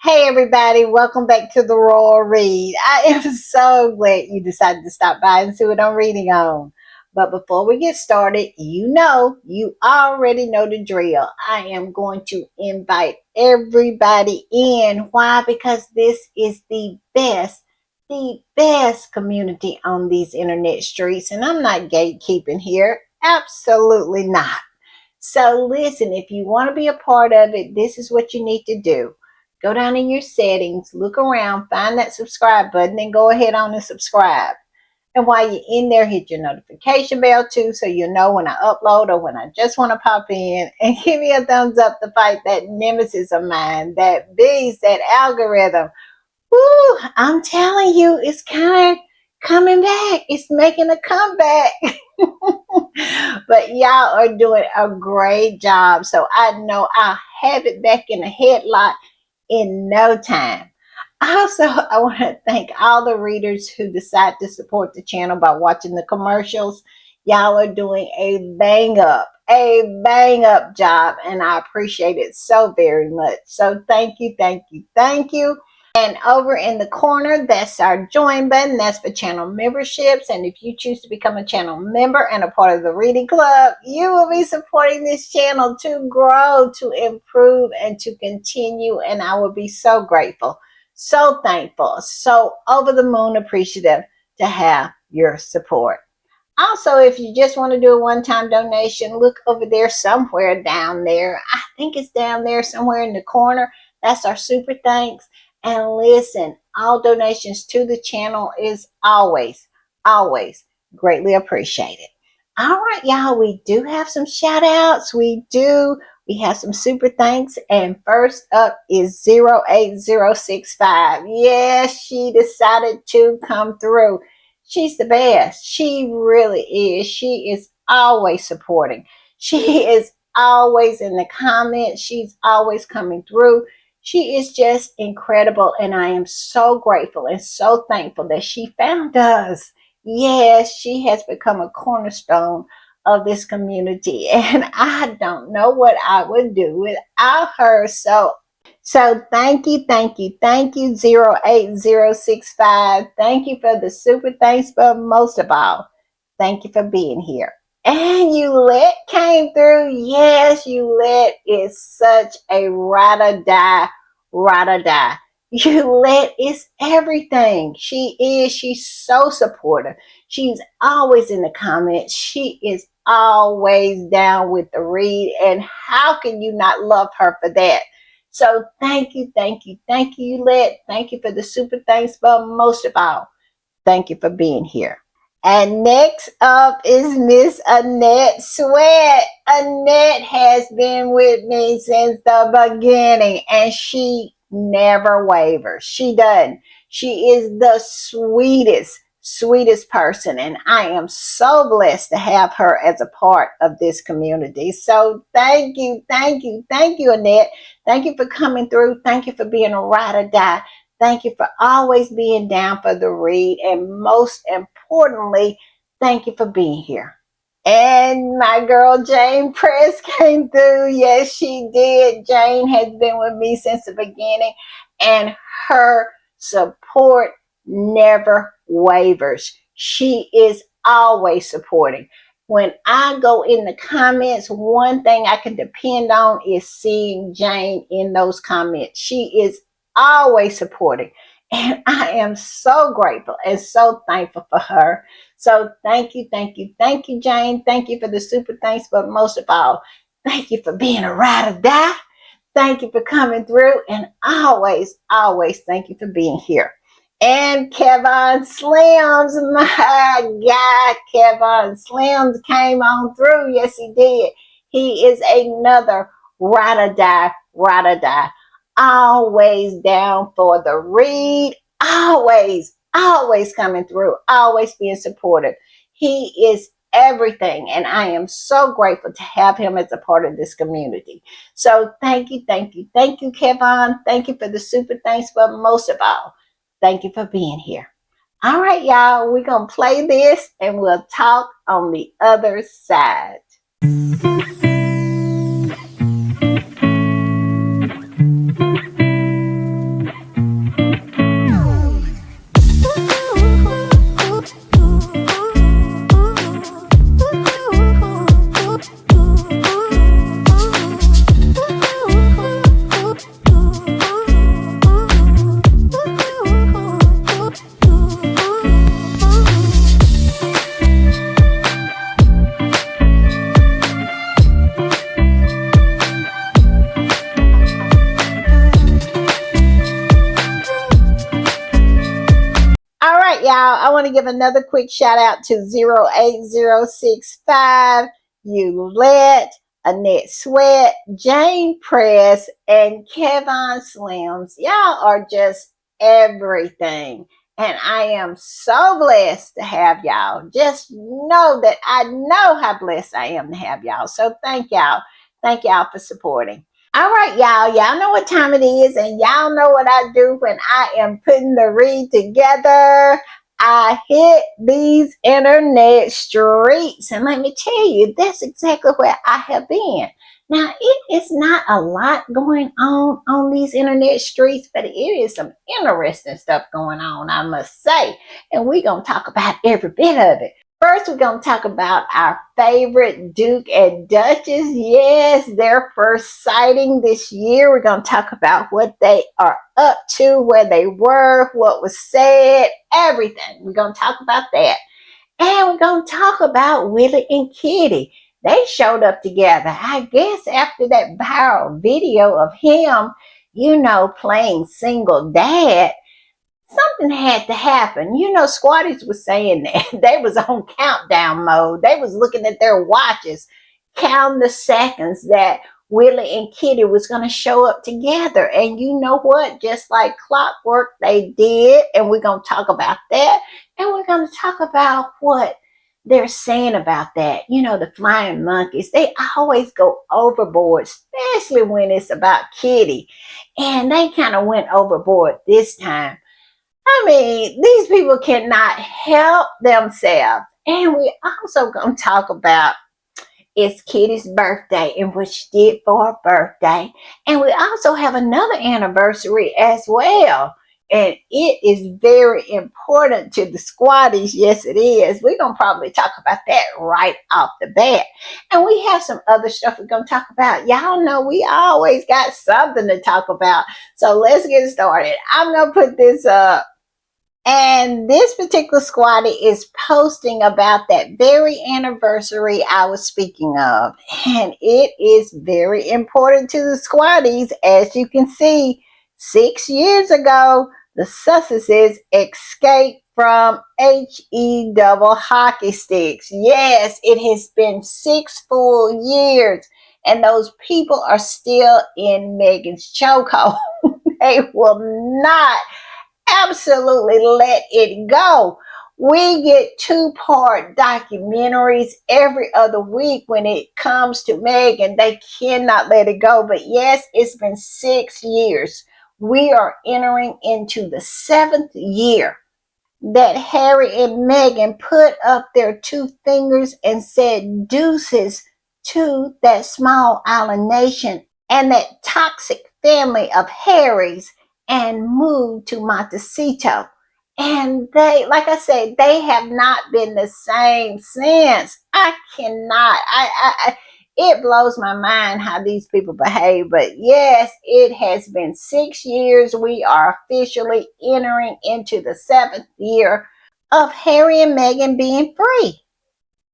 Hey everybody, welcome back to the Royal Read. I am so glad you decided to stop by and see what I'm reading on. But before we get started, you already know the drill. I am going to invite everybody in. Why? Because this is the best community on these internet streets. And I'm not gatekeeping here. Absolutely not. So listen, if you want to be a part of it, this is what you need to do. Go down in your settings, look around, find that subscribe button, and go ahead on and subscribe. And while you're in there, hit your notification bell too, so you know when I upload or when I just want to pop in. And give me a thumbs up to fight that nemesis of mine, that beast, that algorithm. Woo, I'm telling you, it's kind of coming back. It's making a comeback. But y'all are doing a great job. So I know I'll have it back in a headlock in no time. Also, I want to thank all the readers who decide to support the channel by watching the commercials. Y'all are doing a bang up job, and I appreciate it so very much. So thank you, thank you, thank you. And over in the corner, that's our join button. That's for channel memberships. And if you choose to become a channel member and a part of the reading club, you will be supporting this channel to grow, to improve, and to continue. And I will be so grateful, so thankful, so over the moon appreciative to have your support. Also, if you just want to do a one-time donation, look over there somewhere down there. I think it's down there somewhere in the corner. That's our super thanks. And listen, all donations to the channel is always greatly appreciated. All right, y'all, we do have some shout outs. We do. We have some super thanks. And first up is 08065. Yes, she decided to come through. She's the best. She really is. She is always supporting. She is always in the comments. She's always coming through. She is just incredible. And I am so grateful and so thankful that she found us. Yes, she has become a cornerstone of this community. And I don't know what I would do without her. So thank you, 08065. Thank you for the super thanks, but most of all, thank you for being here. And Yulette came through. Yes, Yulette is such a ride or die. Yulette is everything. She's so supportive. She's always in the comments. She is always down with the read. And how can you not love her for that? So thank you, Yulette. Thank you for the super thanks, but most of all, thank you for being here. And next up is Miss Annette Sweat. Annette has been with me since the beginning, and she never wavers. She doesn't. She is the sweetest person, and I am so blessed to have her as a part of this community. So thank you, Annette. Thank you for coming through. Thank you for being a ride or die. Thank you for always being down for the read. And most importantly, thank you for being here. And my girl Jane Press came through. Yes, she did. Jane has been with me since the beginning, and her support never wavers. She is always supporting. When I go in the comments, one thing I can depend on is seeing Jane in those comments. She is always supporting. And I am so grateful and so thankful for her. So thank you, Jane. Thank you for the super thanks, but most of all, thank you for being a ride or die. Thank you for coming through, and always thank you for being here. And Kevin Slims, my God, Kevin Slims came on through. Yes, he did. He is another ride or die. Always down for the read. Always coming through. Always being supportive. He is everything, and I am so grateful to have him as a part of this community. So thank you, Kevin. Thank you for the super thanks, but most of all, thank you for being here. All right, y'all, we're going to play this and we'll talk on the other side. want to give another quick shout out to 08065, Eulette, Annette Sweat, Jane Press, and Kevin Slims. Y'all are just everything. And I am so blessed to have y'all. Just know that I know how blessed I am to have y'all. So thank y'all. Thank y'all for supporting. All right, y'all. Y'all know what time it is, and y'all know what I do when I am putting the read together. I hit these internet streets, and let me tell you, that's exactly where I have been. Now, it is not a lot going on these internet streets, but it is some interesting stuff going on, I must say. And we're going to talk about every bit of it. First, we're going to talk about our favorite Duke and Duchess. Yes, their first sighting this year. We're going to talk about what they are up to, where they were, what was said, everything. We're going to talk about that. And we're going to talk about Willie and Kitty. They showed up together, I guess, after that viral video of him, playing single dad. Something had to happen. Squatties was saying that. They was on countdown mode. They was looking at their watches, counting the seconds that Willie and Kitty was going to show up together. And you know what? Just like clockwork, they did. And we're going to talk about that. And we're going to talk about what they're saying about that. The flying monkeys, they always go overboard, especially when it's about Kitty. And they kind of went overboard this time. I mean, these people cannot help themselves. And we also going to talk about it's Kitty's birthday and what she did for her birthday. And we also have another anniversary as well. And it is very important to the squatties. Yes, it is. We're going to probably talk about that right off the bat. And we have some other stuff we're going to talk about. Y'all know we always got something to talk about. So let's get started. I'm going to put this up. And this particular squatty is posting about that very anniversary I was speaking of. And it is very important to the squatties. As you can see, 6 years ago, the Sussexes escaped from HE double hockey sticks. Yes, it has been 6 full years. And those people are still in Meghan's chokehold. They will not absolutely let it go. We get 2-part documentaries every other week when it comes to Meghan. They cannot let it go. But yes, it's been 6 years. We are entering into the 7th year that Harry and Meghan put up their 2 fingers and said deuces to that small island nation and that toxic family of Harry's and moved to Montecito. And they, like I said, they have not been the same since. I cannot. It blows my mind how these people behave. But yes, it has been 6 years. We are officially entering into the 7th year of Harry and Meghan being free.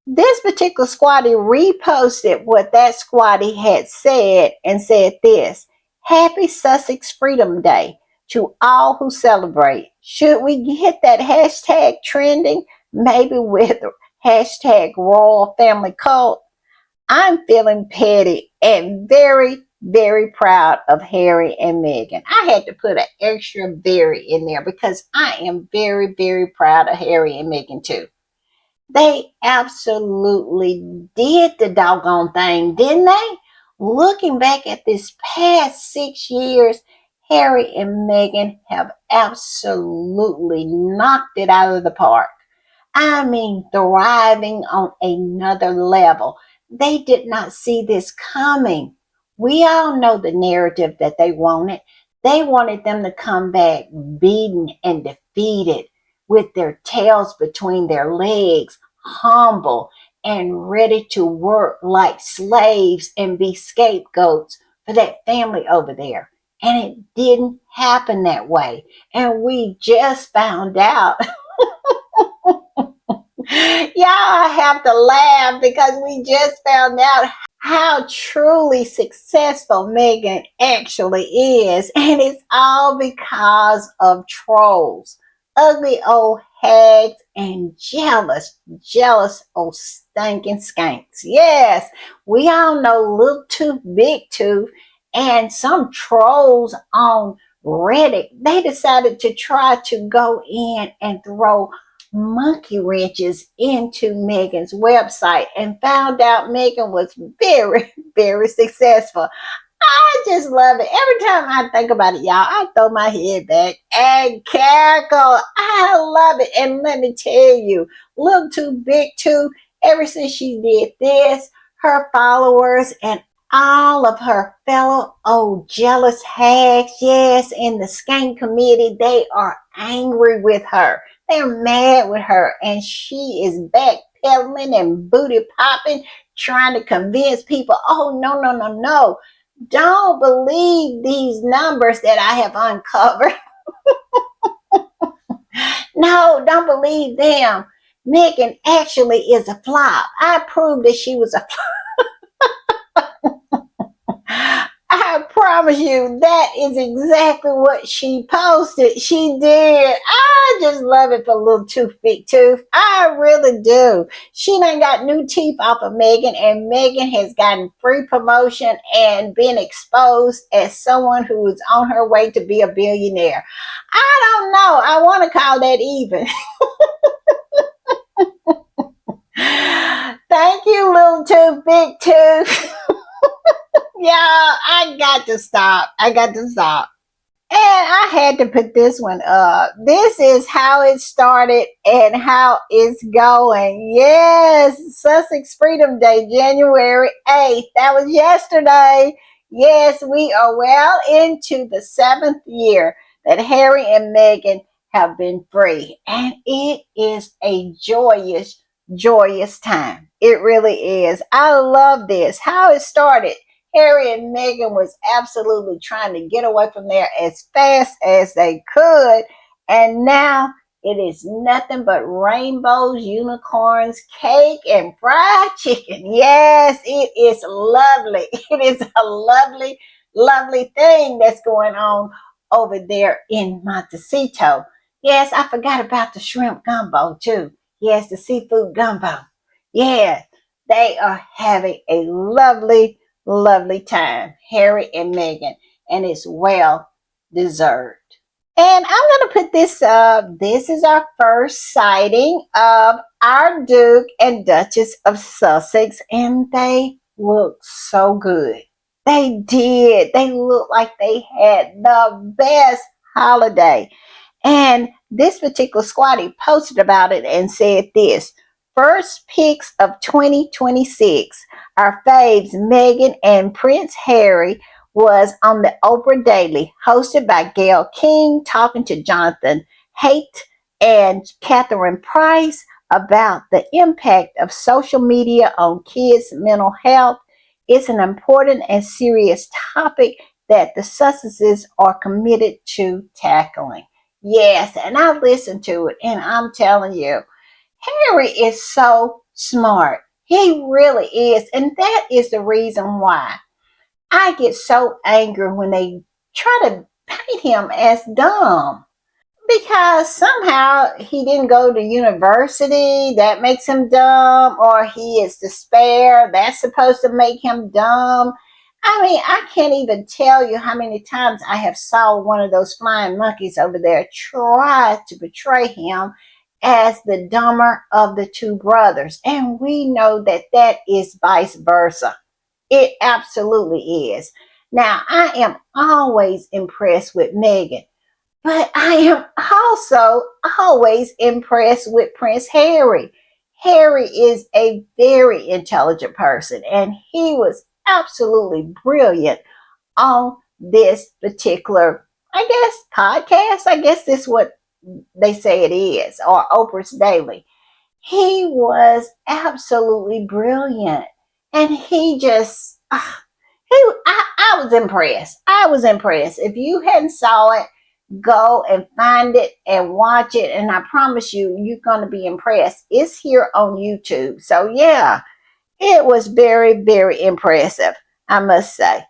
This particular squatty reposted what that squatty had said and said this: Happy Sussex Freedom Day to all who celebrate. Should we get that hashtag trending? Maybe with hashtag royal family cult? I'm feeling petty and very, very proud of Harry and Meghan. I had to put an extra very in there because I am very, very proud of Harry and Meghan too. They absolutely did the doggone thing, didn't they? Looking back at this past 6 years, Harry and Meghan have absolutely knocked it out of the park. I mean, thriving on another level. They did not see this coming. We all know the narrative that they wanted. They wanted them to come back beaten and defeated with their tails between their legs, humble and ready to work like slaves and be scapegoats for that family over there. And it didn't happen that way. And we just found out. Y'all have to laugh because we just found out how truly successful Meghan actually is. And it's all because of trolls. Ugly old hags, and jealous old stinking skanks. Yes, we all know Little Tooth, Big Tooth, and some trolls on Reddit. They decided to try to go in and throw monkey wrenches into Meghan's website and found out Meghan was very, very successful. I just love it. Every time I think about it, y'all, I throw my head back and cackle. I love it. And let me tell you, Little Too Big Too, ever since she did this, her followers and all of her fellow jealous hags, yes, in the skank committee, they are angry with her. They're mad with her. And she is backpedaling and booty popping, trying to convince people, oh, no, no, no, no. Don't believe these numbers that I have uncovered. No, don't believe them. Meghan actually is a flop. I proved that she was a I promise you, that is exactly what she posted. She did. I just love it for Little Tooth, Big Tooth. I really do. She done got new teeth off of Meghan, and Meghan has gotten free promotion and been exposed as someone who is on her way to be a billionaire. I don't know. I want to call that even. Thank you, Little Tooth, Big Tooth. Yeah, I got to stop. I got to stop. And I had to put this one up. This is how it started and how it's going. Yes, Sussex Freedom Day, January 8th. That was yesterday. Yes, we are well into the 7th year that Harry and Meghan have been free. And it is a joyous, joyous time. It really is. I love this. How it started. Harry and Meghan was absolutely trying to get away from there as fast as they could. And now it is nothing but rainbows, unicorns, cake, and fried chicken. Yes, it is lovely. It is a lovely, lovely thing that's going on over there in Montecito. Yes, I forgot about the shrimp gumbo too. Yes, the seafood gumbo. Yeah, they are having a lovely, lovely time, Harry and Meghan, and it's well deserved. And I'm going to put this up. This is our first sighting of our Duke and Duchess of Sussex, and they look so good. They did. They look like they had the best holiday. And this particular squatty posted about it and said this: first picks of 2026. Our faves, Meghan and Prince Harry, was on the Oprah Daily, hosted by Gayle King, talking to Jonathan Haidt and Catherine Price about the impact of social media on kids' mental health. It's an important and serious topic that the Sussexes are committed to tackling. Yes, and I listened to it, and I'm telling you, Harry is so smart. He really is. And that is the reason why I get so angry when they try to paint him as dumb. Because somehow he didn't go to university, that makes him dumb, or he is despair, that's supposed to make him dumb. I mean, I can't even tell you how many times I have saw one of those flying monkeys over there try to portray him as the dumber of the two brothers. And we know that that is vice versa. It absolutely is. Now, I am always impressed with Meghan, but I am also always impressed with Prince Harry. Harry is a very intelligent person, and he was absolutely brilliant on this particular, I guess, podcast. I guess this is what they say it is, or Oprah's Daily. He was absolutely brilliant, and he just, I was impressed. I was impressed. If you hadn't saw it, go and find it and watch it, and I promise you, you're going to be impressed. It's here on YouTube. So yeah, it was very, very impressive, I must say.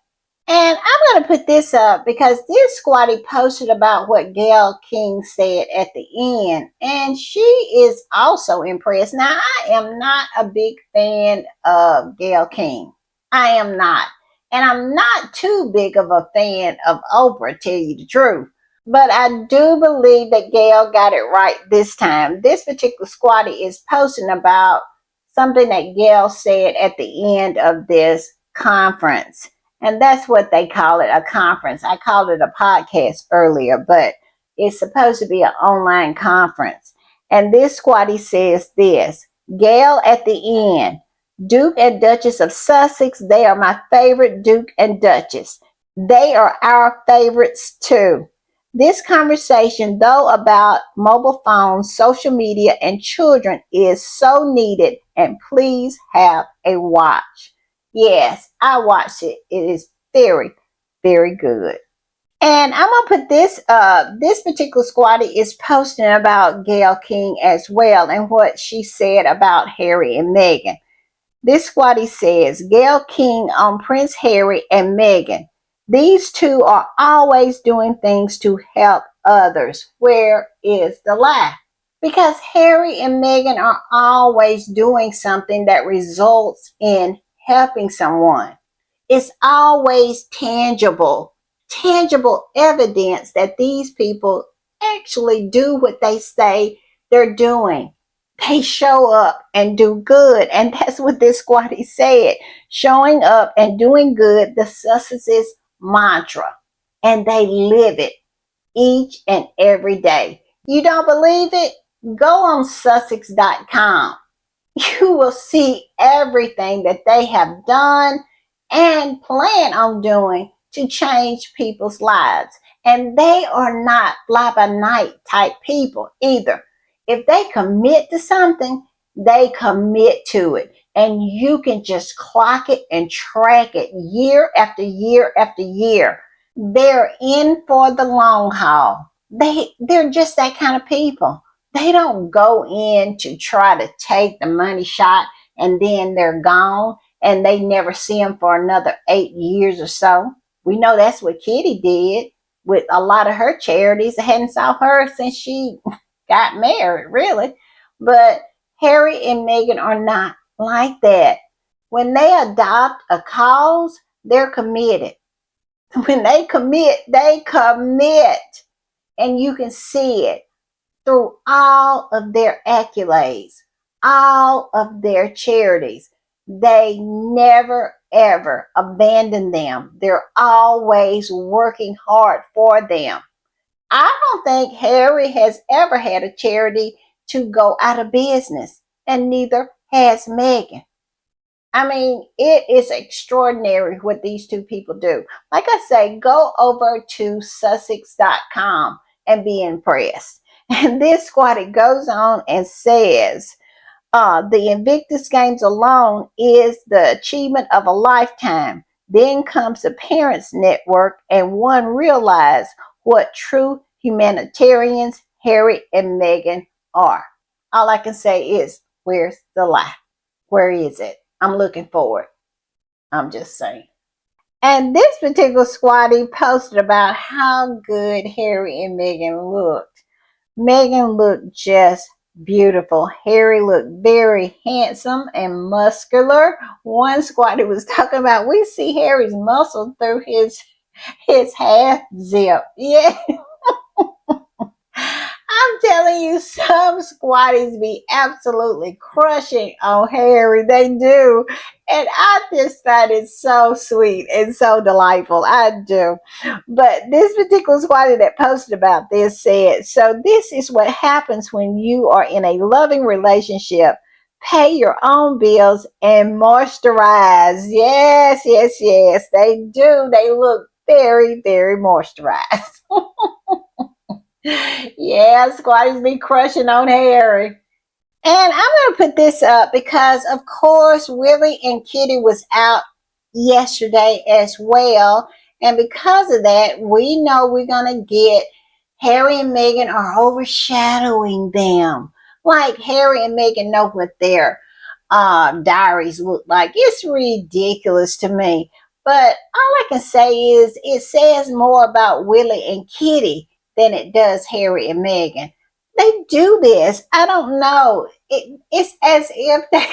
And I'm going to put this up because this squatty posted about what Gayle King said at the end, and she is also impressed. Now, I am not a big fan of Gayle King. I am not. And I'm not too big of a fan of Oprah, tell you the truth. But I do believe that Gayle got it right this time. This particular squatty is posting about something that Gayle said at the end of this conference. And that's what they call it, a conference. I called it a podcast earlier, but it's supposed to be an online conference. And this squatty says this: Gayle at the end, Duke and Duchess of Sussex, they are my favorite Duke and Duchess. They are our favorites too. This conversation, though, about mobile phones, social media, and children is so needed, and please have a watch. Yes, I watched it. It is very, very good. And I'm gonna put this this particular squatty is posting about Gayle King as well and what she said about Harry and Meghan. This squatty says, Gayle King on Prince Harry and Meghan. These two are always doing things to help others. Where is the lie? Because Harry and Meghan are always doing something that results in helping someone. It's always tangible evidence that these people actually do what they say they're doing. They show up and do good. And that's what this squatty said. Showing up and doing good, the Sussex's mantra. And they live it each and every day. You don't believe it? Go on Sussex.com. You will see everything that they have done and plan on doing to change people's lives. And they are not fly by night type people either. If they commit to something, they commit to it. And you can just clock it and track it year after year after year. They're in for the long haul. They're just that kind of people. They don't go in to try to take the money shot and then they're gone and they never see them for another 8 years or so. We know that's what Kitty did with a lot of her charities. I hadn't saw her since she got married, really. But Harry and Meghan are not like that. When they adopt a cause, they're committed. When they commit, they commit. And you can see it through all of their accolades, all of their charities. They never ever abandon them. They're always working hard for them. I don't think Harry has ever had a charity to go out of business, and neither has Meghan. I mean, it is extraordinary what these two people do. Like I say, go over to Sussex.com and be impressed. And this squad, it goes on and says, the Invictus Games alone is the achievement of a lifetime. Then comes the Parents Network, and one realized what true humanitarians Harry and Meghan are. All I can say is, where's the lie? Where is it? I'm looking for it. I'm just saying. And this particular squatty posted about how good Harry and Meghan looked. Meghan looked just beautiful. Harry looked very handsome and muscular. One squatty was talking about, we see Harry's muscle through his half zip. Yeah. I'm telling you, some squatties be absolutely crushing on Harry. They do. And I just find it so sweet and so delightful. I do. But this particular squatty that posted about this said, so this is what happens when you are in a loving relationship. Pay your own bills and moisturize. Yes, yes, yes. They do. They look very, very moisturized. Yeah, squatties be crushing on Harry. And I'm going to put this up because, of course, Willie and Kitty was out yesterday as well. And because of that, we know we're going to get Harry and Meghan are overshadowing them. Like Harry and Meghan know what their diaries look like. It's ridiculous to me. But all I can say is it says more about Willie and Kitty than it does Harry and Meghan. They do this. I don't know. It's as if they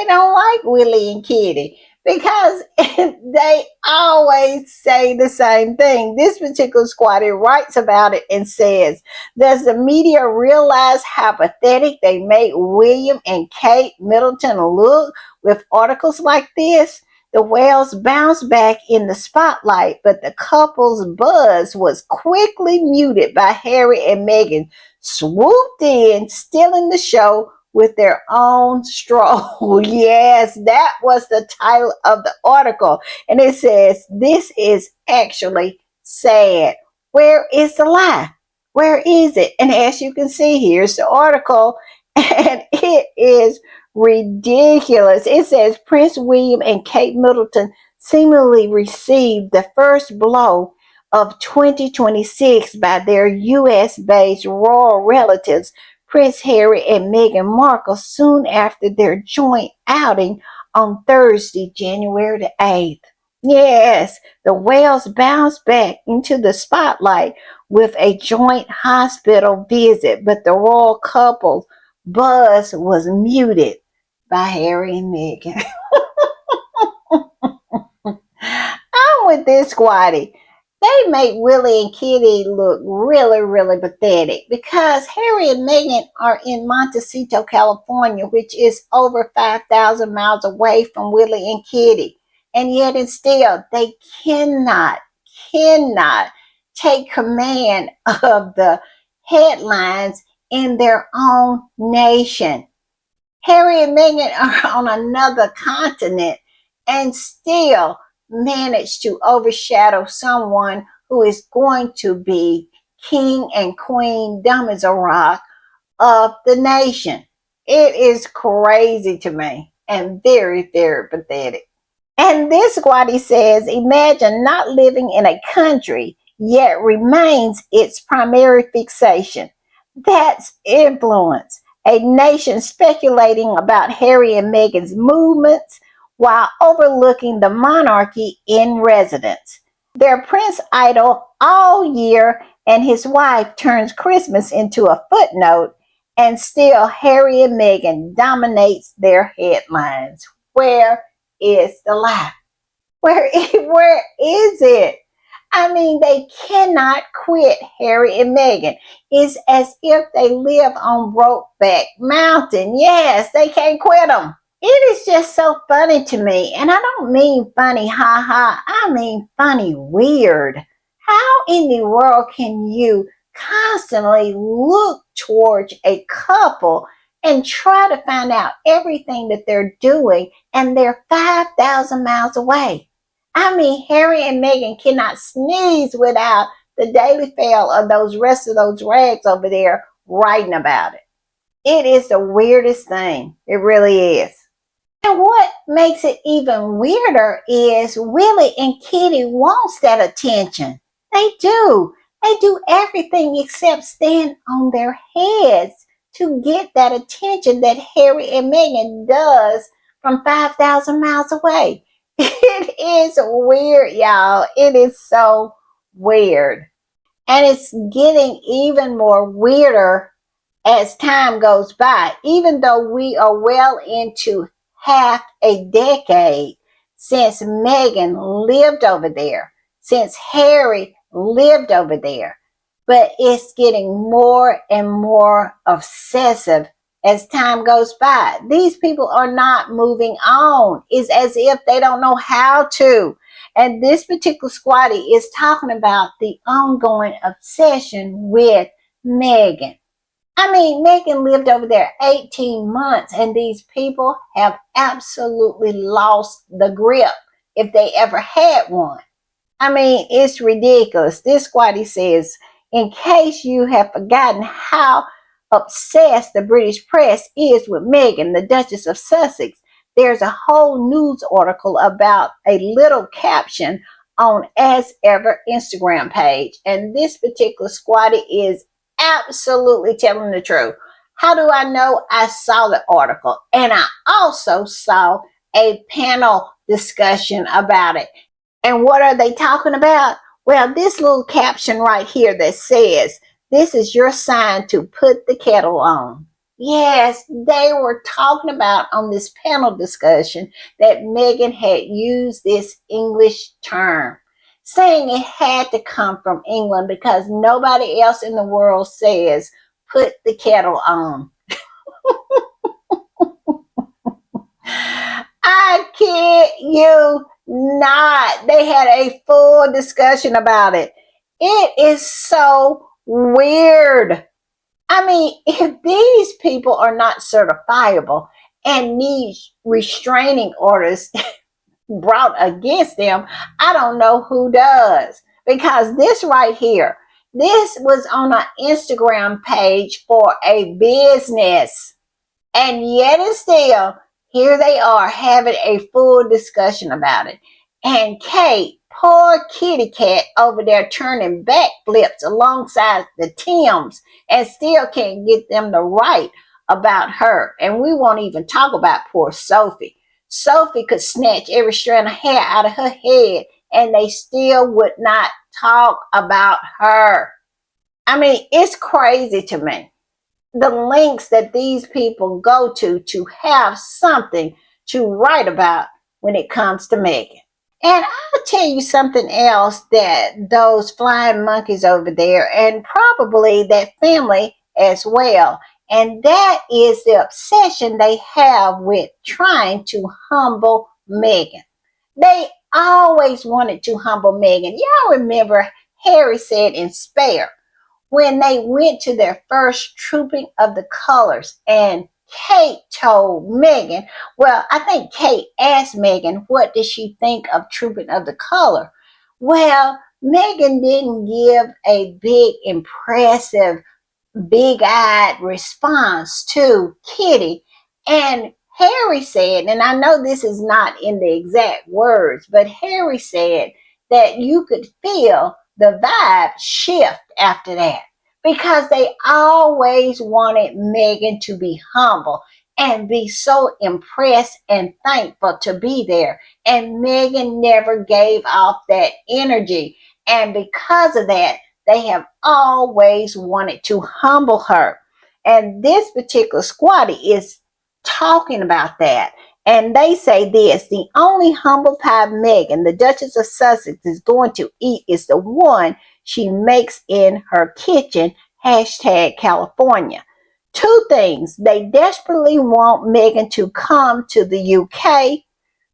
don't like Willie and Kitty because they always say the same thing. This particular squatter writes about it and says, does the media realize how pathetic they make William and Kate Middleton look with articles like this? The whales bounced back in the spotlight, but the couple's buzz was quickly muted by Harry and Meghan swooped in, stealing the show with their own stroll. Yes, that was the title of the article. And it says, this is actually sad. Where is the lie? Where is it? And as you can see, here's the article. And it is ridiculous. It says Prince William and Kate Middleton seemingly received the first blow of 2026 by their US based royal relatives Prince Harry and Meghan Markle soon after their joint outing on Thursday, January the 8th. Yes, the whales bounced back into the spotlight with a joint hospital visit, but the royal couple's buzz was muted by Harry and Meghan. I'm with this squatty. They make Willie and Kitty look really, really pathetic because Harry and Meghan are in Montecito, California, which is over 5,000 miles away from Willie and Kitty. And yet and still, they cannot take command of the headlines in their own nation. Harry and Meghan are on another continent and still manage to overshadow someone who is going to be king and queen, dumb as a rock, of the nation. It is crazy to me and very, very pathetic. And this squatty says, imagine not living in a country yet remains its primary fixation. That's influence. A nation speculating about Harry and Meghan's movements while overlooking the monarchy in residence. Their prince idol all year and his wife turns Christmas into a footnote and still Harry and Meghan dominates their headlines. Where is the lie? Where is it? I mean, they cannot quit Harry and Meghan. It's as if they live on Brokeback Mountain. Yes, they can't quit them. It is just so funny to me. And I don't mean funny, ha ha. I mean funny, weird. How in the world can you constantly look towards a couple and try to find out everything that they're doing and they're 5,000 miles away? I mean, Harry and Meghan cannot sneeze without the Daily Fail or those rest of those rags over there writing about it. It is the weirdest thing. It really is. And what makes it even weirder is Willie and Kitty wants that attention. They do. They do everything except stand on their heads to get that attention that Harry and Meghan does from 5,000 miles away. It is weird, y'all. It is so weird. And it's getting even more weirder as time goes by, even though we are well into half a decade since Meghan lived over there, since Harry lived over there. But it's getting more and more obsessive as time goes by. These people are not moving on. It's as if they don't know how to. And this particular squatty is talking about the ongoing obsession with Meghan. I mean, Meghan lived over there 18 months, and these people have absolutely lost the grip if they ever had one. I mean, it's ridiculous. This squatty says, in case you have forgotten how obsessed the British press is with Meghan, the Duchess of Sussex, there's a whole news article about a little caption on As Ever Instagram page. And this particular squatty is absolutely telling the truth. How do I know? I saw the article and I also saw a panel discussion about it. And what are they talking about? Well, this little caption right here that says, "This is your sign to put the kettle on." Yes, they were talking about on this panel discussion that Meghan had used this English term, saying it had to come from England because nobody else in the world says, "Put the kettle on." I kid you not. They had a full discussion about it. It is so weird. I mean, if these people are not certifiable and need restraining orders brought against them, I don't know who does. Because this right here, this was on an Instagram page for a business. And yet and still, here they are having a full discussion about it. And Kate, poor kitty cat over there turning backflips alongside the Tims and still can't get them to write about her. And we won't even talk about poor Sophie. Sophie could snatch every strand of hair out of her head and they still would not talk about her. I mean, it's crazy to me the links that these people go to have something to write about when it comes to Meghan. And I'll tell you something else that those flying monkeys over there, and probably that family as well, and that is the obsession they have with trying to humble Meghan. They always wanted to humble Meghan. Y'all remember Harry said in Spare, when they went to their first trooping of the colors and Kate told Meghan, well, I think Kate asked Meghan, what did she think of trooping of the color? Well, Meghan didn't give a big, impressive, big-eyed response to Kitty. And Harry said, and I know this is not in the exact words, but Harry said that you could feel the vibe shift after that because they always wanted Meghan to be humble and be so impressed and thankful to be there. And Meghan never gave off that energy. And because of that, they have always wanted to humble her. And this particular squatty is talking about that. And they say this, the only humble pie Meghan, the Duchess of Sussex, is going to eat is the one she makes in her kitchen, hashtag California. Two things. They desperately want Meghan to come to the UK.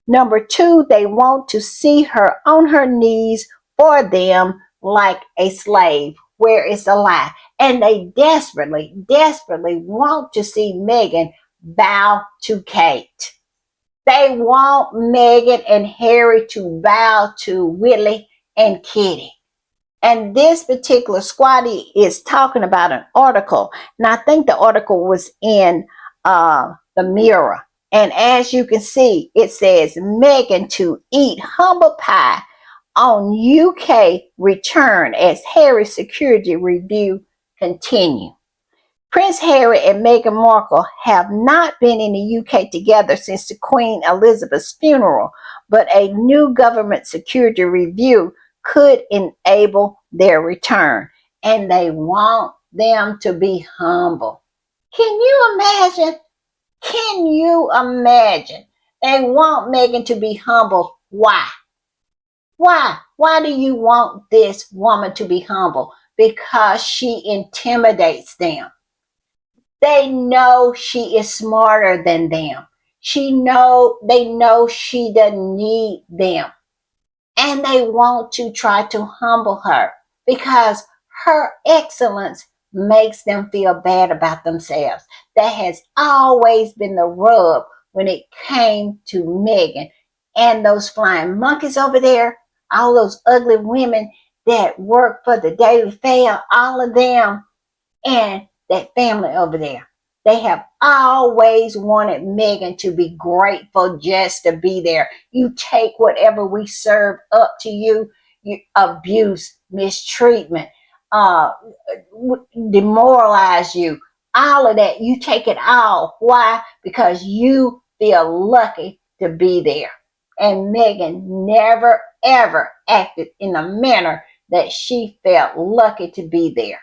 Number two, they want to see her on her knees for them like a slave, where it's a lie. And they desperately, desperately want to see Meghan bow to Kate. They want Meghan and Harry to bow to Willie and Kitty. And this particular squatty is talking about an article. And I think the article was in the Mirror. And as you can see, it says Meghan to eat humble pie on UK return as Harry's security review continue. Prince Harry and Meghan Markle have not been in the UK together since the Queen Elizabeth's funeral, but a new government security review could enable their return. And they want them to be humble. Can you imagine? Can you imagine? They want Meghan to be humble. Why? Why? Why do you want this woman to be humble? Because she intimidates them. They know she is smarter than them. They know she doesn't need them. And they want to try to humble her because her excellence makes them feel bad about themselves. That has always been the rub when it came to Meghan and those flying monkeys over there, all those ugly women that work for the Daily Fair, all of them and that family over there. They have always wanted Meghan to be grateful just to be there. You take whatever we serve up to you, abuse, mistreatment, uh, demoralize you, all of that. You take it all. Why? Because you feel lucky to be there. And Meghan never, ever acted in a manner that she felt lucky to be there.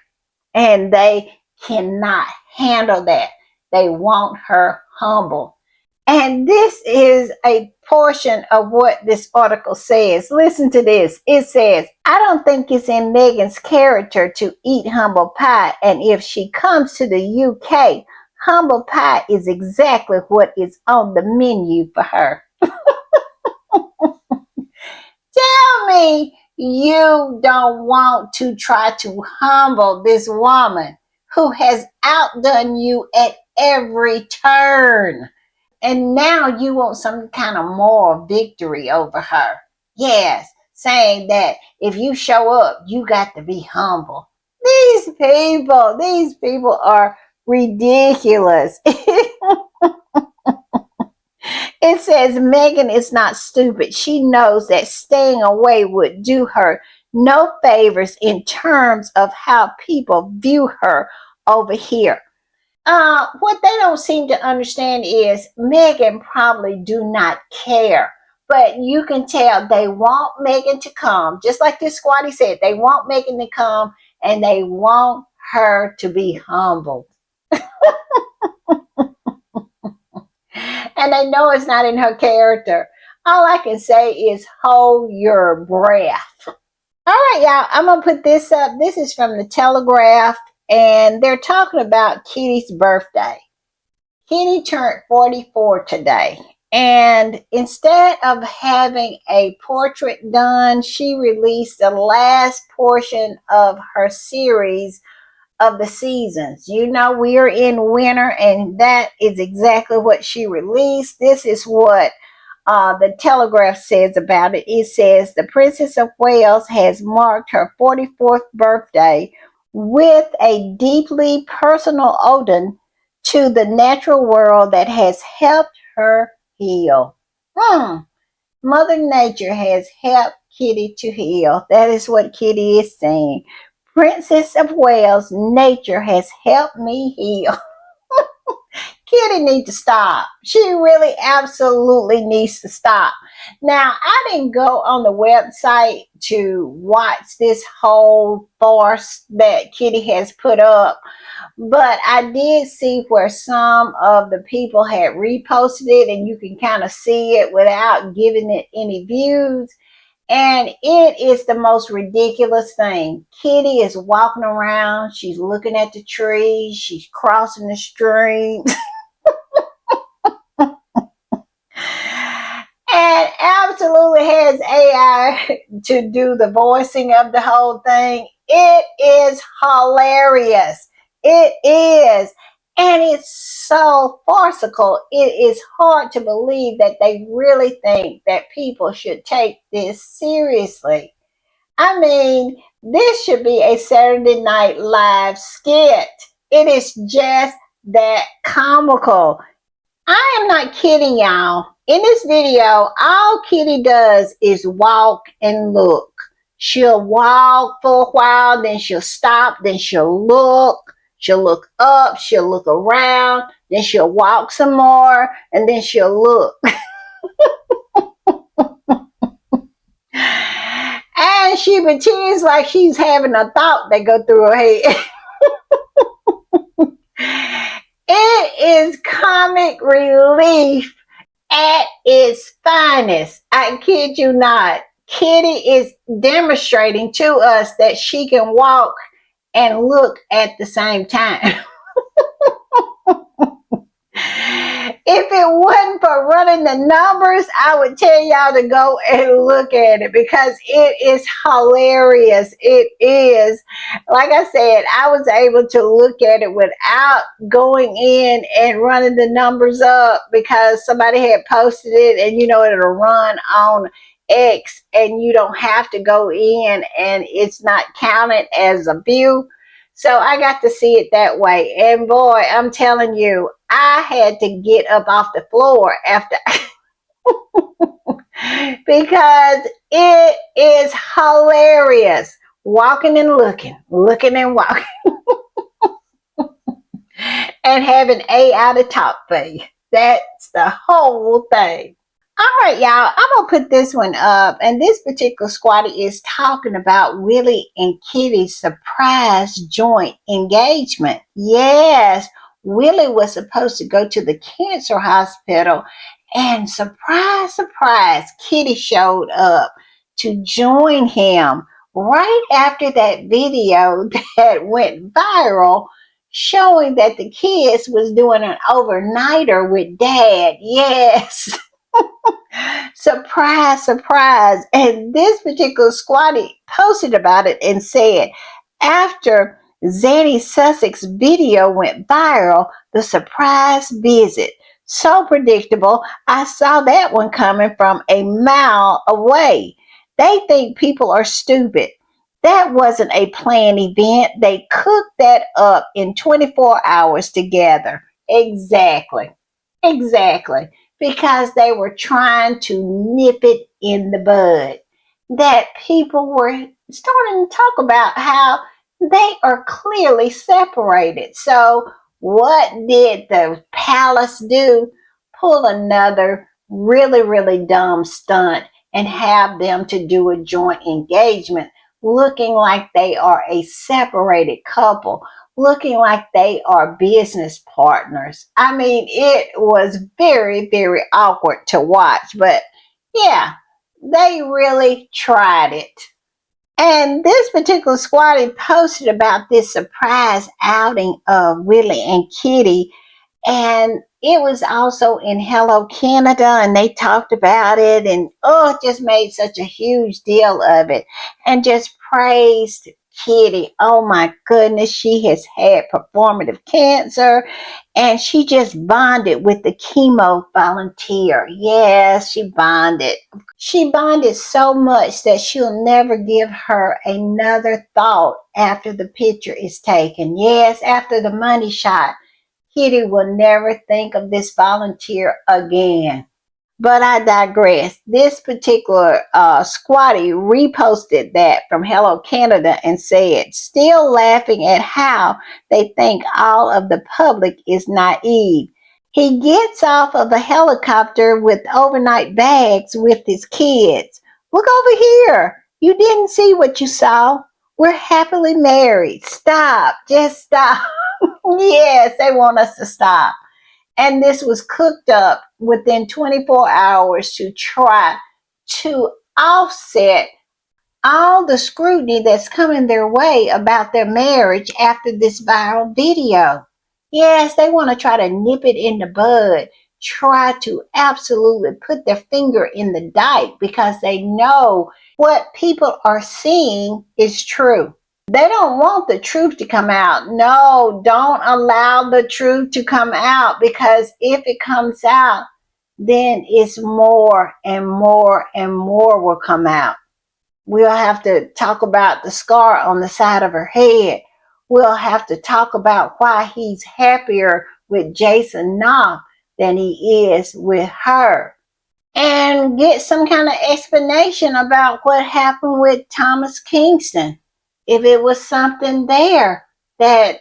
And they cannot handle that. They want her humble. And this is a portion of what this article says. Listen to this. It says, I don't think it's in Meghan's character to eat humble pie. And if she comes to the UK, humble pie is exactly what is on the menu for her. Tell me you don't want to try to humble this woman who has outdone you at every turn. And now you want some kind of moral victory over her. Yes, saying that if you show up, you got to be humble. These people are ridiculous. It says Meghan is not stupid. She knows that staying away would do her no favors in terms of how people view her over here. What they don't seem to understand is Meghan probably do not care. But you can tell they want Meghan to come. Just like this squatty said, they want Meghan to come and they want her to be humbled. And they know it's not in her character. All I can say is hold your breath. All right, y'all, I'm going to put this up. This is from the Telegraph, and they're talking about Kitty's birthday. Kitty turned 44 today. And instead of having a portrait done, she released the last portion of her series of the seasons. You know, we are in winter, and that is exactly what she released. This is what the Telegraph says about it. It says the Princess of Wales has marked her 44th birthday with a deeply personal ode to the natural world that has helped her heal. Mother Nature has helped Kitty to heal. That is what Kitty is saying. Princess of Wales, nature has helped me heal. Kitty needs to stop. She really absolutely needs to stop. Now, I didn't go on the website to watch this whole farce that Kitty has put up, but I did see where some of the people had reposted it, and you can kind of see it without giving it any views. And it is the most ridiculous thing. Kitty is walking around. She's looking at the trees. She's crossing the stream. And absolutely has AI to do the voicing of the whole thing. It is hilarious. It is. And it's so farcical. It is hard to believe that they really think that people should take this seriously. I mean, this should be a Saturday Night Live skit. It is just that comical. I am not kidding, y'all. In this video, all Kitty does is walk and look. She'll walk for a while, then she'll stop, then she'll look. She'll look up, she'll look around, then she'll walk some more, and then she'll look. And she pretends like she's having a thought that go through her head. It is comic relief at its finest. I kid you not. Kitty is demonstrating to us that she can walk and look at the same time. If it wasn't for running the numbers, I would tell y'all to go and look at it because it is hilarious. It is. Like I said, I was able to look at it without going in and running the numbers up because somebody had posted it, and you know it'll run on X and you don't have to go in and it's not counted as a view. So I got to see it that way. And boy, I'm telling you, I had to get up off the floor after because it is hilarious. Walking and looking, looking and walking, and having AI to talk for you. That's the whole thing. All right, y'all. I'm gonna put this one up, and this particular squatty is talking about Willie and Kitty's surprise joint engagement. Yes, Willie was supposed to go to the cancer hospital, and surprise, surprise, Kitty showed up to join him right after that video that went viral showing that the kids was doing an overnighter with dad. Yes. Surprise, surprise. And this particular squatty posted about it and said, after Zanny Sussex video went viral, the surprise visit. So predictable. I saw that one coming from a mile away. They think people are stupid. That wasn't a planned event. They cooked that up in 24 hours together. Exactly. Exactly, because they were trying to nip it in the bud. That people were starting to talk about how they are clearly separated. So, what did the palace do? Pull another really, really dumb stunt and have them to do a joint engagement, looking like they are a separated couple, looking like they are business partners. I mean, it was very, very awkward to watch, but yeah, they really tried it. And this particular squatty posted about this surprise outing of Willie and Kitty, and it was also in Hello Canada, and they talked about it, and oh, it just made such a huge deal of it, and just praised Kitty. Oh my goodness, she has had performative cancer, and she just bonded with the chemo volunteer. Yes, she bonded. She bonded so much that she'll never give her another thought after the picture is taken. Yes, after the money shot, Kitty will never think of this volunteer again. But I digress. This particular squatty reposted that from Hello Canada and said, still laughing at how they think all of the public is naive. He gets off of a helicopter with overnight bags with his kids. Look over here. You didn't see what you saw. We're happily married. Stop. Just stop. Yes, they want us to stop. And this was cooked up within 24 hours to try to offset all the scrutiny that's coming their way about their marriage after this viral video. Yes, they want to try to nip it in the bud, try to absolutely put their finger in the dike because they know what people are seeing is true. They don't want the truth to come out. No, don't allow the truth to come out, because if it comes out, then it's more and more and more will come out. We'll have to talk about the scar on the side of her head. We'll have to talk about why he's happier with Jason Knopf than he is with her, and get some kind of explanation about what happened with Thomas Kingston. If it was something there that,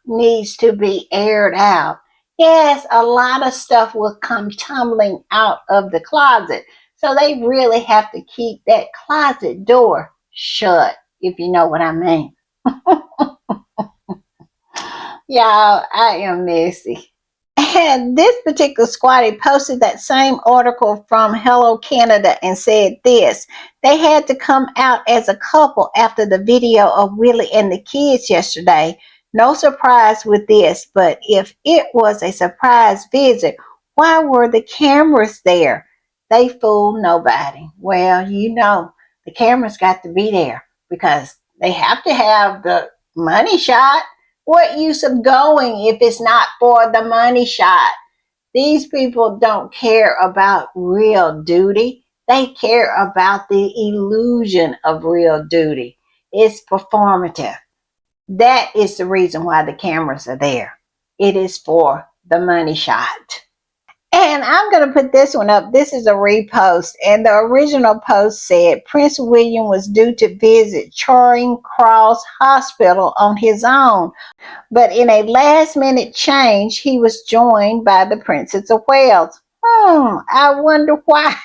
needs to be aired out. Yes, a lot of stuff will come tumbling out of the closet. So they really have to keep that closet door shut, if you know what I mean. Y'all, I am messy. And this particular squatty posted that same article from Hello Canada and said this: they had to come out as a couple after the video of Willie and the kids yesterday. No surprise with this, but if it was a surprise visit, why were the cameras there? They fooled nobody. Well, the cameras got to be there because they have to have the money shot. What use of going if it's not for the money shot? These people don't care about real duty. They care about the illusion of real duty. It's performative. That is the reason why the cameras are there. It is for the money shot. And I'm going to put this one up. This is a repost. And the original post said Prince William was due to visit Charing Cross Hospital on his own, but in a last minute change, he was joined by the Princess of Wales. I wonder why.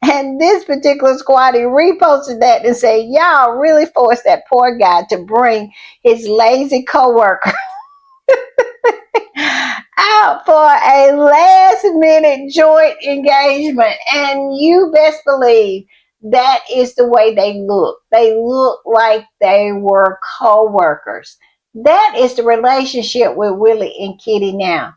And this particular squatty reposted that and said, y'all really forced that poor guy to bring his lazy coworker out for a last minute joint engagement. And you best believe that is the way they look. They look like they were co-workers. That is the relationship with Willie and Kitty now.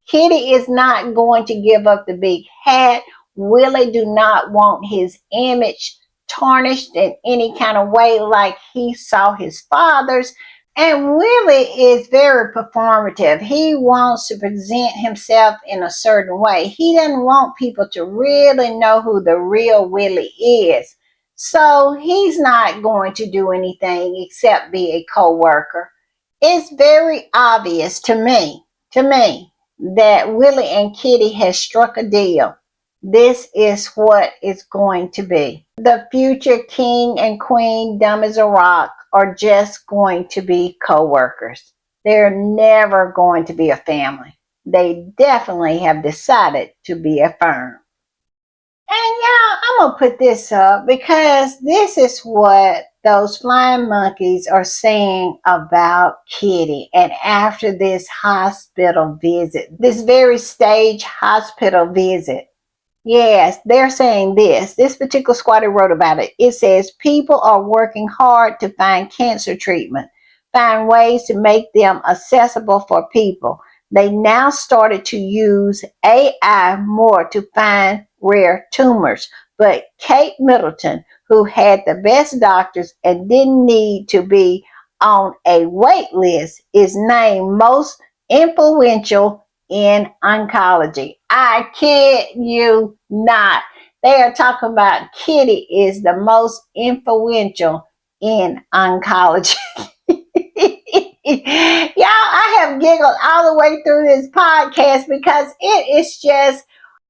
Kitty is not going to give up the big hat. Willie do not want his image tarnished in any kind of way like he saw his father's. And Willie is very performative. He wants to present himself in a certain way. He doesn't want people to really know who the real Willie is. So he's not going to do anything except be a co-worker. It's very obvious to me, that Willie and Kitty has struck a deal. This is what it's going to be. The future king and queen, dumb as a rock, are just going to be co-workers. They're never going to be a family. They definitely have decided to be a firm. And y'all, I'm gonna put this up because this is what those flying monkeys are saying about Kitty. And after this hospital visit, this very stage hospital visit, yes, they're saying this. This particular squatter wrote about it. It says people are working hard to find cancer treatment, find ways to make them accessible for people. They now started to use AI more to find rare tumors. But Kate Middleton, who had the best doctors and didn't need to be on a wait list, is named most influential in oncology. I kid you not. They are talking about Kitty is the most influential in oncology. Y'all, I have giggled all the way through this podcast because it is just,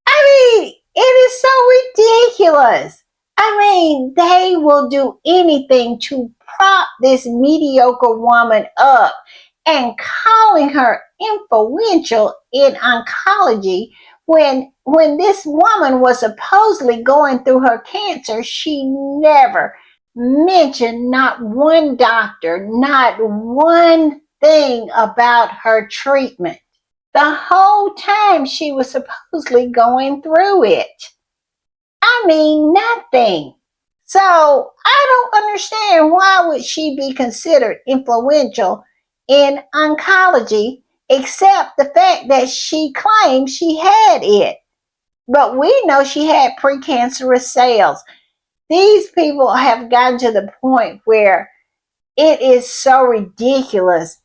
I mean, it is so ridiculous. I mean, they will do anything to prop this mediocre woman up, and calling her influential in oncology when this woman was supposedly going through her cancer. She never mentioned, not one doctor, not one thing about her treatment the whole time she was supposedly going through it. I mean, nothing. So I don't understand, why would she be considered influential in oncology except the fact that she claimed she had it. But we know she had precancerous cells. These people have gotten to the point where it is so ridiculous.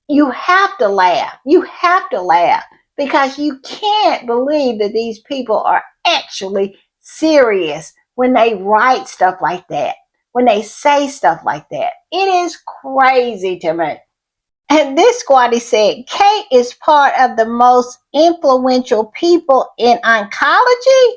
You have to laugh. You have to laugh because you can't believe that these people are actually serious when they write stuff like that, when they say stuff like that. It is crazy to me. And this squatty said, Kate is part of the most influential people in oncology?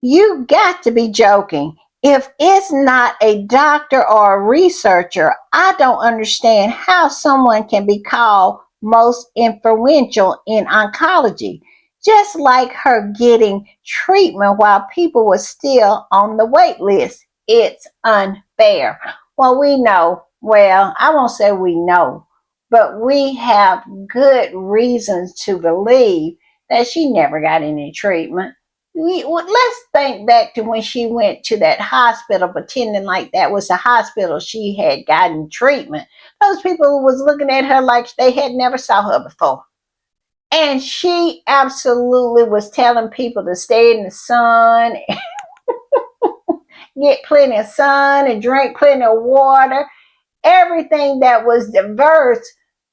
You got to be joking. If it's not a doctor or a researcher, I don't understand how someone can be called most influential in oncology. Just like her getting treatment while people were still on the wait list. It's unfair. Well, we know, well, I won't say we know, but we have good reasons to believe that she never got any treatment. Let's think back to when she went to that hospital pretending like that was the hospital she had gotten treatment. Those people was looking at her like they had never saw her before. And she absolutely was telling people to stay in the sun, get plenty of sun and drink plenty of water. Everything that was diverse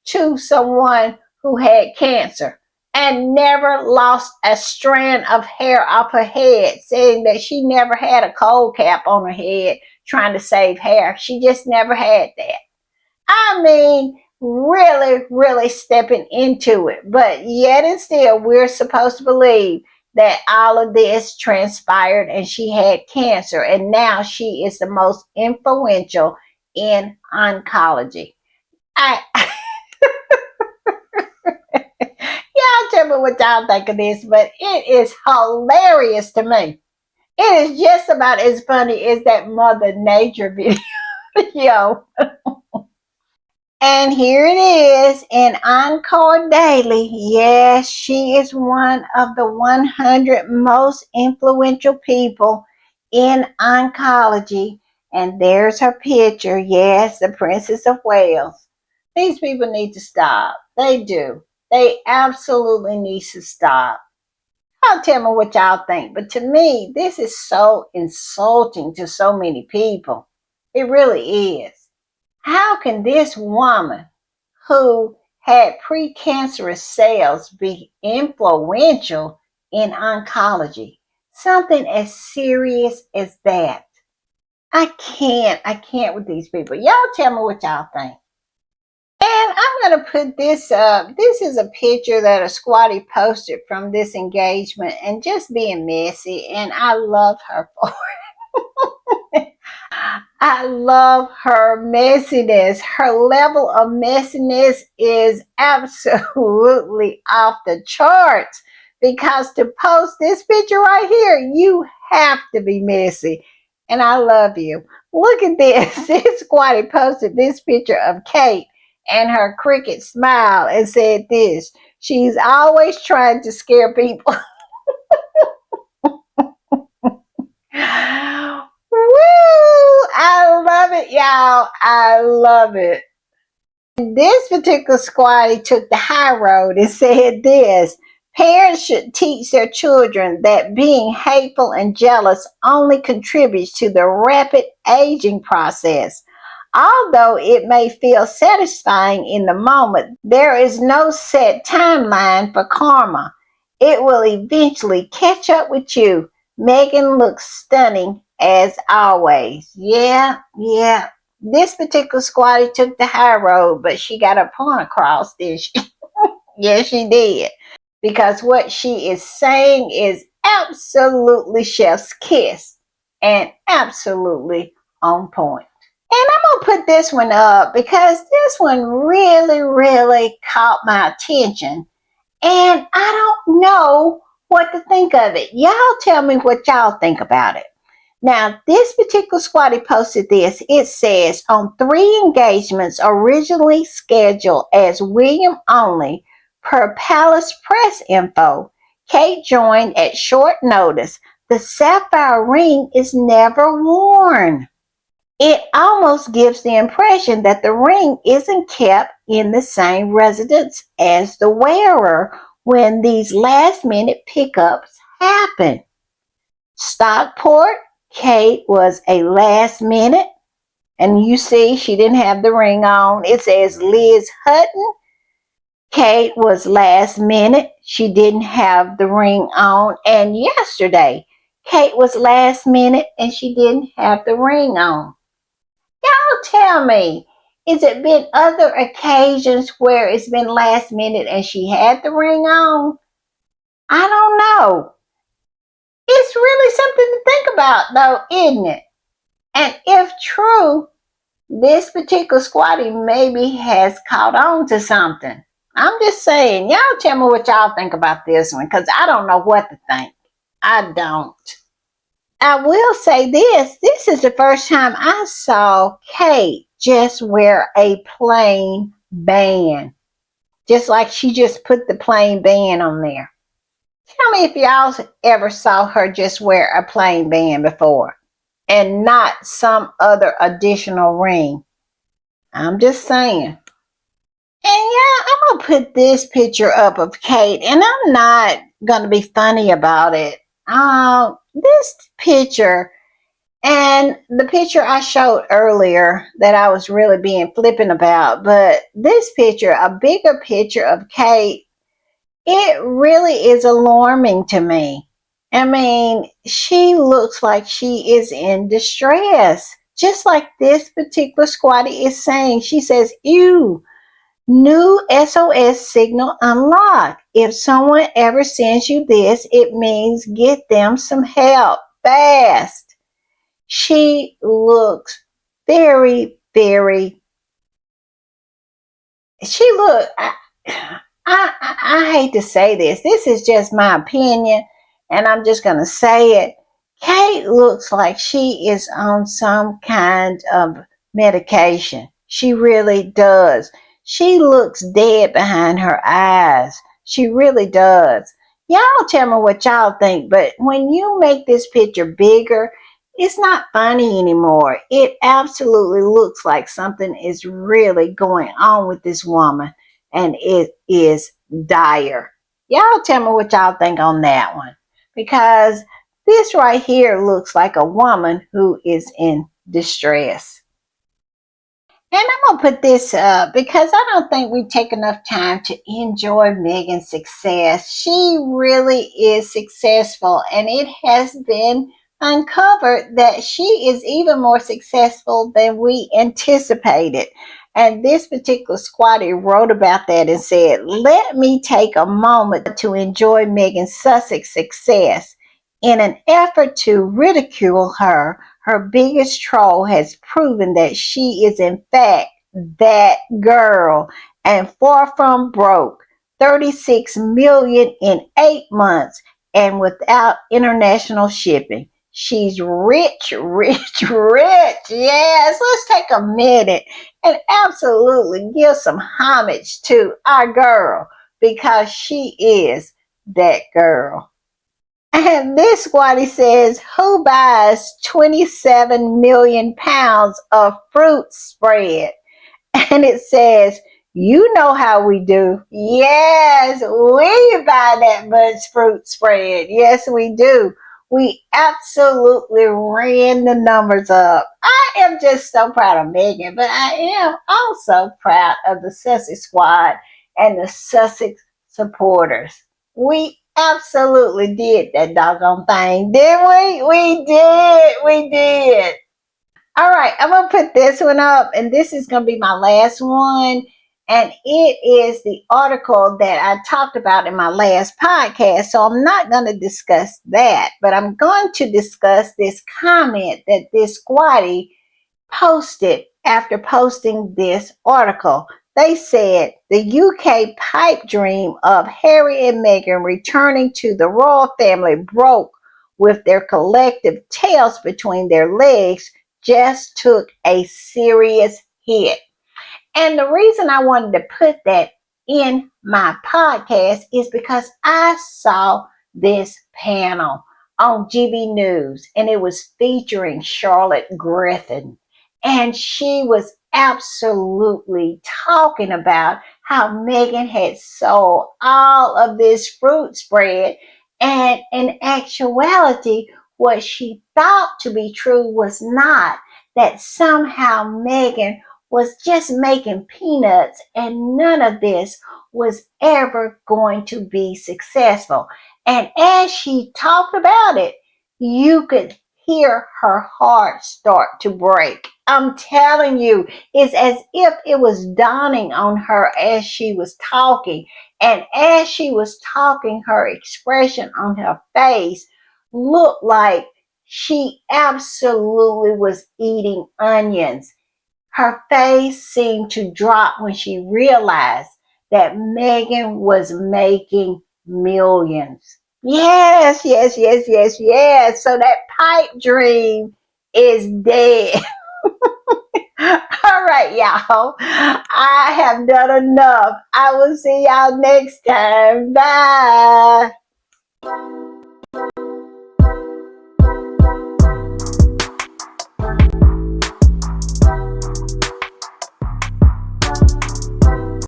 to someone who had cancer, and never lost a strand of hair off her head, saying that she never had a cold cap on her head trying to save hair. She just never had that. I mean, really, really stepping into it. But yet and still, we're supposed to believe that all of this transpired and she had cancer, and now she is the most influential in oncology. I, y'all, tell me what y'all think of this, but it is hilarious to me. It is just about as funny as that Mother Nature video. And here it is in Encore Daily. Yes, she is one of the 100 most influential people in oncology. And there's her picture. Yes, the Princess of Wales. These people need to stop. They do. They absolutely need to stop. Y'all tell me what y'all think. But to me, this is so insulting to so many people. It really is. How can this woman who had precancerous cells be influential in oncology? Something as serious as that. I can't with these people. Y'all tell me what y'all think. And I'm going to put this up. This is a picture that a squatty posted from this engagement and just being messy. And I love her for it. I love her messiness. Her level of messiness is absolutely off the charts. Because to post this picture right here, you have to be messy. And I love you. Look at this. This squatty posted this picture of Kate and her cricket smile and said this. She's always trying to scare people. Woo! I love it, y'all. I love it. This particular squatty took the high road and said this. Parents should teach their children that being hateful and jealous only contributes to the rapid aging process. Although it may feel satisfying in the moment, there is no set timeline for karma. It will eventually catch up with you. Meghan looks stunning as always. Yeah. This particular squatty took the high road, but she got her point across, did she? Yes, she did. Because what she is saying is absolutely chef's kiss and absolutely on point. And I'm going to put this one up because this one really caught my attention. And I don't know what to think of it. Y'all tell me what y'all think about it. Now, this particular squatty posted this. It says, on 3 engagements originally scheduled as William only, per Palace Press info, Kate joined at short notice. The sapphire ring is never worn. It almost gives the impression that the ring isn't kept in the same residence as the wearer when these last minute pickups happen. Stockport, Kate was a last minute, and you see she didn't have the ring on. It says Liz Hutton. Kate was last minute. She didn't have the ring on. And yesterday, Kate was last minute and she didn't have the ring on. Y'all tell me, is it been other occasions where it's been last minute and she had the ring on? I don't know. It's really something to think about though, isn't it? And if true, this particular squatty maybe has caught on to something. I'm just saying, y'all tell me what y'all think about this one because I don't know what to think. I don't. I will say this. This is the first time I saw Kate just wear a plain band. Just like she just put the plain band on there. Tell me if y'all ever saw her just wear a plain band before and not some other additional ring. I'm just saying. And yeah, I'm going to put this picture up of Kate, and I'm not going to be funny about it. This picture and the picture I showed earlier that I was really being flippant about, but this picture, a bigger picture of Kate, it really is alarming to me. I mean, she looks like she is in distress. Just like this particular squatty is saying. She says, ew, new SOS signal unlocked. If someone ever sends you this, it means get them some help fast. She looks very, very, she look, I hate to say this. This is just my opinion, and I'm just going to say it. Kate looks like she is on some kind of medication. She really does. She looks dead behind her eyes. She really does. Y'all tell me what y'all think, but when you make this picture bigger, it's not funny anymore. It absolutely looks like something is really going on with this woman, and it is dire. Y'all tell me what y'all think on that one. Because this right here looks like a woman who is in distress. And I'm gonna put this up because I don't think we take enough time to enjoy Meghan's success. She really is successful, and it has been uncovered that she is even more successful than we anticipated. And this particular squatty wrote about that and said, "Let me take a moment to enjoy Meghan's Sussex success. In an effort to ridicule her, her biggest troll has proven that she is in fact that girl and far from broke. 36 million in 8 months and without international shipping. She's rich, rich, rich. Yes, let's take a minute and absolutely give some homage to our girl because she is that girl." And this squatty says, "Who buys 27 million pounds of fruit spread?" And it says, "You know how we do." Yes, we buy that much fruit spread. Yes, we do. We absolutely ran the numbers up. I am just so proud of Meghan, but I am also proud of the Sussex squad and the Sussex supporters. We absolutely did that doggone thing, didn't we? We did. We did. All right, I'm gonna put this one up, and this is gonna be my last one. And it is the article that I talked about in my last podcast. So I'm not going to discuss that, but I'm going to discuss this comment that this squatty posted after posting this article. They said the UK pipe dream of Harry and Meghan returning to the royal family broke with their collective tails between their legs just took a serious hit. And the reason I wanted to put that in my podcast is because I saw this panel on GB News and it was featuring Charlotte Griffin. And she was absolutely talking about how Meghan had sold all of this fruit spread. And in actuality, what she thought to be true was not that somehow Meghan was just making peanuts and none of this was ever going to be successful. And as she talked about it, you could hear her heart start to break. I'm telling you, it's as if it was dawning on her as she was talking. And as she was talking, her expression on her face looked like she absolutely was eating onions. Her face seemed to drop when she realized that Meghan was making millions. Yes, yes, yes, yes, yes. So that pipe dream is dead. All right, y'all. I have done enough. I will see y'all next time. Bye.